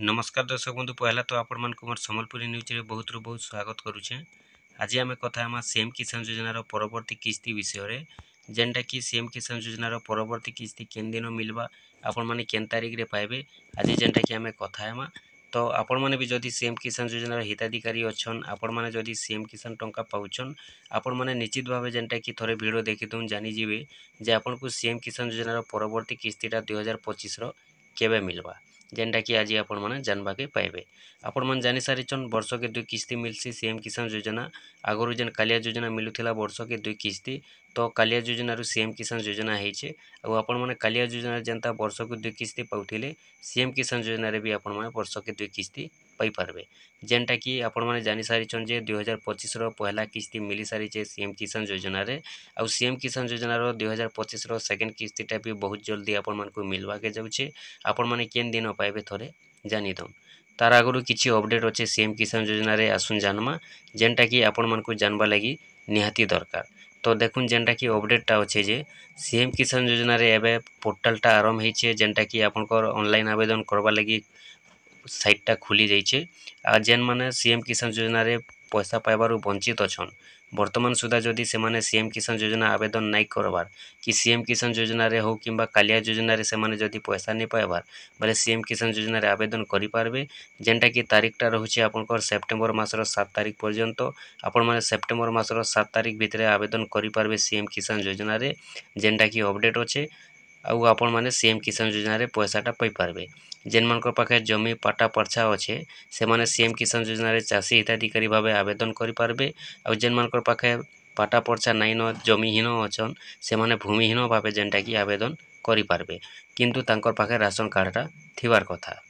नमस्कार दर्शक बंधु पहला तो आपण मानक मोर सम्बलपुरी न्यूज रे बहुत बहुत स्वागत करुछे। आज आम कथा हम सीएम किसान योजनार परवर्ती किस्ती विषय जेनटा कि सीएम किसान योजनार परवर्ती किस्ती केन दिन मिलवा आपण माने केन तारीख रे पाइबे आज जेनटा कि आम कथा हम तो आपण माने भी जदि सीएम किसान योजनार हिताधिकारी अच्छन आपण माने जदि सीएम किसान टंका पाउछन आपण माने निश्चित भाव जेनटा कि थोड़े वीडियो देखि दून जानि जिवे जे आपण को सीएम किसान योजनार परवर्ती किस्तीटा 2025 केबे मिलवा जेनटा कि आज आपण माने जानवा के पाइबे। आपण माने जानि सारिचन वर्ष के 2 किस्ती मिलसी सीएम किसान योजना आगरु जेन कालिया योजना मिलुथिला वर्ष के 2 किस्ती तो कालिया योजना रु सीएम किसान योजना हेचे आ आपण माने कालिया योजना जनता वर्ष के 2 किस्ती पाउथिले सीएम किसान योजना रे भी आपण माने वर्ष के 2 किस्ती पाई पारबे जेनटा कि आपण माने जानि सारिचन जे 2025 रो पहला किस्ती मिली सारिचे सीएम किसान योजना रे आ सीएम किसान योजना रो 2025 रो सेकंड किस्तीटा भी बहुत जल्दी आपण मानकु मिलवा के जाउछे आपण माने केन दिन पाइबे थोड़े जानी दो तार आगु किसी अपडेट अच्छे सीएम किसान योजना रे आसुन जानमा जेनटा कि आपण मानकु जानवा लगी निहाती दरकार तो देखुन जेनटा कि अपडेटटा अच्छे जे सीएम किसान योजना रे एबे पोर्टालटा आरंभ होइछे जेनटा कि आपनकर ऑनलाइन आवेदन करबा लगी साइटटा खुली जाइए आ जेन माने सीएम किसान योजना रे पैसा पाइबार वंचित अच्छन बर्तमान सुधा जदि से माने सीएम किसान योजना आवेदन नहीं करवार कि सीएम किसान योजना रे हो किंबा कालिया योजना रे से माने जदि पैसा नहीं पाइबार बोले सीएम किसान योजना रे आवेदन करि पारबे जेनटा कि तारीखटा रहुचे आपनकर सेप्टेम्बर मासर 7 तारीख पर्यंत आपण माने सेप्टेम्बर मासर 7 तारीख भितरे आवेदन करि पारबे सीएम किसान योजना रे जेनटा कि अपडेट अच्छे आउ आपण माने सीएम किसान योजना रे पैसाटा पाई पारबे जेन मानकर पाखे जमी पाटा पर्छा अच्छे से माने सीएम किसान योजना रे चाषी हिताधिकारी भावे आवेदन करि पारबे आउ जेन मानकर पाखे पाटा पर्छा नाइन जमीहीन अच्छन से माने भूमिहीन भावे जेनटा कि आवेदन करि पारबे किंतु तांकर पाखे राशन कार्डटा थिबार कथा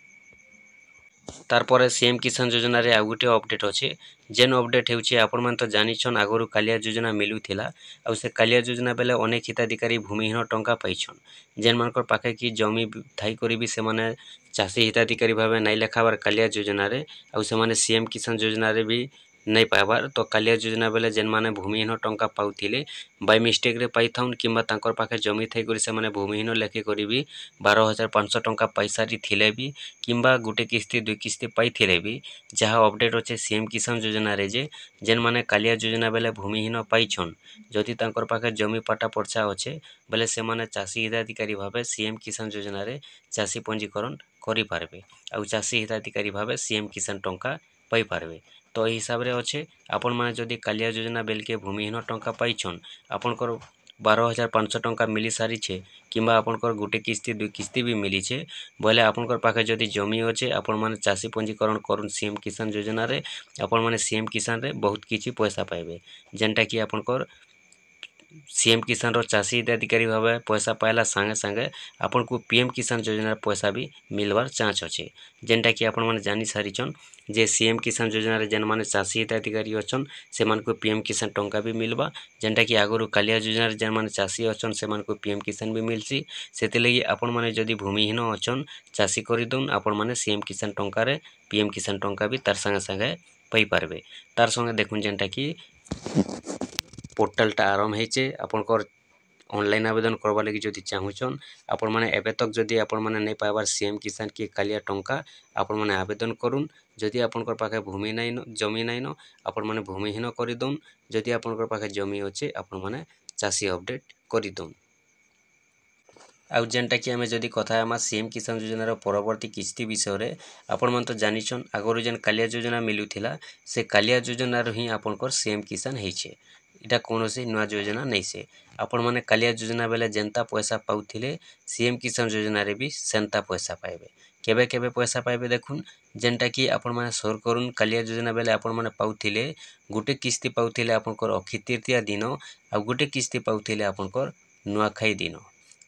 तारपरे सीएम किसान योजना रे आ गुटे अपडेट अच्छे जेन अपडेट हेउचे आपण मन तो जानिछन आगरु कालिया योजना मिलुथिला आ से कालिया योजना बेले अनेक हिताधिकारी भूमिहीन टंका पाइछन जेन मानकर पाखे कि जमी थाई करी भी से माने चाषी हिताधिकारी भावे नहीं लेखाबार कालिया योजना रे आ से माने सीएम किसान योजना रे भी नहीं पाइबार तो कालिया योजना बेले जेन माने भूमिहीन टंका पाउथिले बाय मिस्टेक रे पाइथाउन किंबा तांकर पाखे जमी थाई करी से माने भूमिहीन लेखि करी भी 12,500 टंका पैसारी थिले भी किंबा गुटे किस्ती 2 किस्ती पाइथिले भी जहाँ अपडेट अच्छे सीएम किसान योजना रे जे जेन माने कालिया योजना बेले भूमिहीन पाइछन जदि तांकर पाखे जमी पाटा पर्छा अच्छे बेले से माने चाषी हिताधिकारी भावे सीएम किसान योजना रे चाषी पंजीकरण करि पारबे आउ चाषी हिताधिकारी भावे सीएम किसान टंका पाई पारबे तो एहि हिसाब रे अच्छे आपण माने जदि कालिया योजना बेलके भूमिहीन टंका पाइछन आपनकर 12,500 टंका मिली सारिछे किंबा आपनकर गुटे किस्ती 2 किस्ती भी मिलीछे बोले आपनकर पाखे जदि जमी अच्छे आपण माने चाषी पंजीकरण करुन सीएम किसान योजना रे आपण माने सीएम किसान रे बहुत किछि पैसा पाइबे जेनटा कि आपनकर सीएम किसान रो चाषी हिताधिकारी भावे पैसा पाइला संगे संगे आपन को पीएम किसान योजना पैसा भी मिलवार चांस अच्छे जेनटा कि आपण माने जानि सारिछन जे सीएम किसान योजना रे जेन माने चाषी हिताधिकारी अच्छन से मान को पीएम किसान टंका भी मिलवा जेनटा कि आगरु कालिया योजना रे जेन माने चाषी अच्छन से मान को पीएम किसान भी मिलसी सेते लगी आपण माने जदि भूमिहीन अच्छन चाषी करि दउन आपण माने सीएम किसान टंका रे पीएम किसान टंका भी तार संगे संगे पाई पारबे तार संगे देखुन जेनटा कि पोर्टालटा आरंभ होइछे आपनकर ऑनलाइन आवेदन करबा लगी जदि चाहुछन आपण माने एबे तक जदि आपण माने नहीं पाइबार सीएम किसान की कालिया टंका आपण माने आवेदन करुन जदि आपनकर पाखे भूमि नाइन जमी नाइन आपण माने भूमिहीन करि दउन जदि आपनकर पाखे जमी अच्छे आपण माने चाषी अपडेट करि दउन आउ जेनटा कि आमे जदि कथा आमा सीएम किसान योजना रो परवर्ती किस्ती विषय रे आपण मन तो जानिछन आगरु जेन कालिया योजना मिलुथिला से कालिया योजना रो ही आपनकर सीएम किसान हेइछे इटा कोनोसी नुआ योजना नहीं से आपण माने कालिया योजना बेले जेंता पैसा पाउथिले सीएम किसान योजना रे भी सेंता पैसा पाइबे केबे केबे पैसा पाइबे देखुन जेनटा कि आपण माने सोर करुन कालिया योजना बेले आपण माने पाउथिले गुटे किस्ती पाउथिले आपनकर अक्षय तृतीया दिन आ गुटे किस्ती पाउथिले आपनकर नुआखाई दिन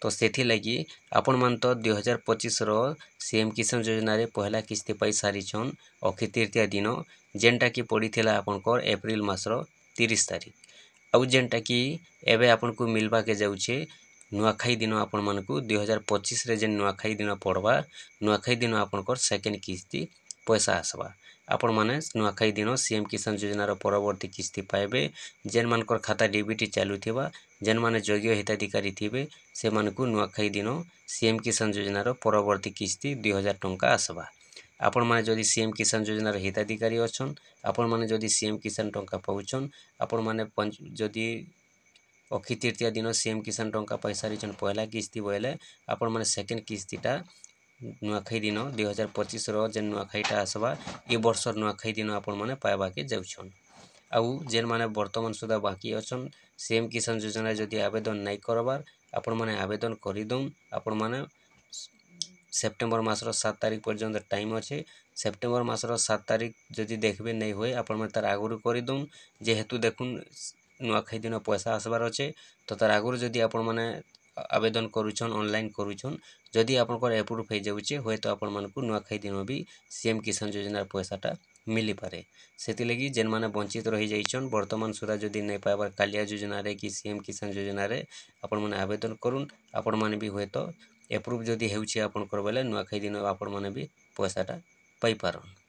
तो सेथि लगी आपण मान तो 2025 रो सीएम किसान योजना रे पहला किस्ती पाई सारिछन अक्षय तृतीया दिन जेनटा कि पड़ीथिला आपनकर एप्रिल मासर 30 तारीख आउ जेनटा कि एबे आपन को मिलवा के जाउछे नुआखाई दिन आपण मानकु 2025 रे जेन नुआखाई दिन पड़वा नुआखाई दिन आपनकर सेकेंड किस्ती पैसा आसबा आपण माने नुआखाई दिन सीएम किसान योजना रो परवर्ती किस्ती पाइबे जेन मानकर खाता डीबीटी चालू थिबा जेन माने योग्य हिताधिकारी थिबे से मानकु नुआखाई दिन सीएम किसान योजना रो परवर्ती किस्ती 2000 टंका आसबा ଆପଣମାନେ ଯଦି ସିଏମ୍ କିଷାନ ଯୋଜନାର ହିତାଧିକାରୀ ଅଛନ୍, ଆପଣମାନେ ଯଦି ସିଏମ୍ କିଷାନ ଟଙ୍କା ପାଉଛନ୍, ଆପଣମାନେ ଯଦି ଅକ୍ଷି ତୃତୀୟା ଦିନ ସିଏମ୍ କିଷାନ ଟଙ୍କା ପାଇସାରିଛନ୍ ପହିଲା କିସ୍ତି ବୋଇଲେ ଆପଣମାନେ ସେକେଣ୍ଡ କିସ୍ତିଟା ନୂଆଖାଇ ଦିନ 2025ର ଯେନ୍ ନୂଆଖାଇଟା ଆସବା ଏ ବର୍ଷର ନୂଆଖାଇ ଦିନ ଆପଣମାନେ ପାଇବାକେ ଯାଉଛନ୍। ଆଉ ଯେନ୍ମାନେ ବର୍ତ୍ତମାନ ସୁଦ୍ଧା ବାକି ଅଛନ୍ ସିଏମ୍ କିଷାନ ଯୋଜନା ଯଦି ଆବେଦନ ନାଇଁ କରବାର୍ ଆପଣମାନେ ଆବେଦନ କରିଦଉନ୍। ଆପଣମାନେ ସେପ୍ଟେମ୍ବର ମାସର 7 ତାରିଖ ପର୍ଯ୍ୟନ୍ତ ଟାଇମ୍ ଅଛେ। ସେପ୍ଟେମ୍ବର ମାସର 7 ତାରିଖ ଯଦି ଦେଖବେ ନାଇଁ ହୁଏ ଆପଣମାନେ ତାର ଆଗରୁ କରିଦଉନ୍। ଯେହେତୁ ଦେଖୁନ୍ ନୂଆଖାଇ ଦିନ ପଇସା আসবার ଅଛେ ତ ତାର ଆଗରୁ ଯଦି ଆପଣମାନେ ଆବେଦନ କରୁଛନ୍ ଅନଲାଇନ୍ କରୁଛନ୍ ଯଦି ଆପଣଙ୍କର ଆପ୍ରୁଭ୍ ହେଇଯାଉଛେ ହୁଏତ ଆପଣମାନଙ୍କୁ ନୂଆଖାଇ ଦିନ ବି ସିଏମ୍ କିଷାନ ଯୋଜନାର ପଇସାଟା ମିଳିପାରେ। ସେଥିଲାଗି ଯେନ୍ମାନେ ବଞ୍ଚିତ ରହିଯାଇଛନ୍ ବର୍ତ୍ତମାନ ସୁଦ୍ଧା ଯଦି ନାଇଁ ପାଇବାର କାଳିଆ ଯୋଜନାରେ କି ସିଏମ୍ କିଷାନ ଯୋଜନାରେ ଆପଣମାନେ ଆବେଦନ କରୁନ୍। ଆପଣମାନେ ବି ହୁଏତ ଆପ୍ରୁଭ୍ ଯଦି ହେଉଛି ଆପଣଙ୍କର ବେଲେ ନୂଆଖାଇ ଦିନ ଆପଣମାନେ ବି ପଇସାଟା ପାଇପାରନ୍।